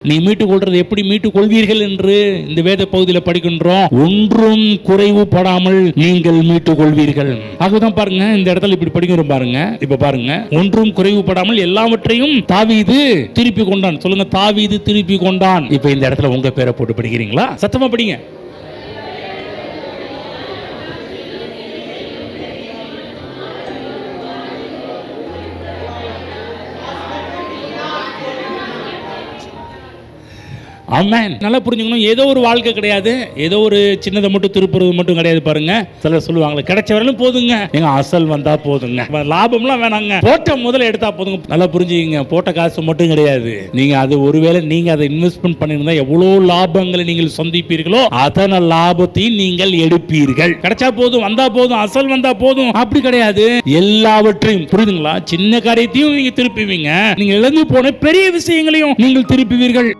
நீ மீட்டுக் கொள்றது எப்படி மீட்டுக் கொள்வீர்கள் என்று இந்த வேத பகுதியில் படிக்கின்றோம். ஒன்றும் குறைவுபடாமல் நீங்கள் மீட்டுக் கொள்வீர்கள். ஆகதான் பாருங்க, இந்த இடத்துல இப்படி படிக்கிறோம் பாருங்க. இப்ப பாருங்க, ஒன்றும் குறைவுபடாமல் எல்லாவற்றையும் தாவீது திருப்பி கொண்டான். சொல்லுங்க, தாவீது திருப்பி கொண்டான். இப்ப இந்த இடத்துல உங்க பேரை போட்டு படிக்கிறீங்களா? சத்தமா படிங்க. ஆமென். நல்லா புரிஞ்சுக்கணும். ஏதோ ஒரு வாழ்க்கை கிடையாது, ஏதோ ஒரு சின்னதை மட்டும் திருப்புறது மட்டும் கிடையாது. பாருங்க, சிலர் சொல்லுவாங்களே, கிடைச்ச வரையிலும் போதுங்க, எங்க அசல் வந்தா போதுங்க, லாபம்லாம் வேணாங்க, போட்ட முதல்ல எடுத்தா போதுங்க. நல்லா புரிஞ்சுக்கங்க, போட்ட காசு மட்டும் கிடையாது. நீங்க அது ஒருவேளை நீங்க அதை இன்வெஸ்ட்மெண்ட் பண்ணிருந்தா எவ்வளவு லாபங்களை நீங்கள் சந்திப்பீர்களோ அத்தனை லாபத்தையும் நீங்கள் எடுப்பீர்கள். கிடைச்சா போதும், வந்தா போதும், அசல் வந்தா போதும், அப்படி கிடையாது. எல்லாவற்றையும், புரியுதுங்களா? சின்ன காரியத்தையும் நீங்க திருப்புவீங்க, நீங்க இழந்து போன பெரிய விஷயங்களையும் நீங்கள் திருப்புவீர்கள்.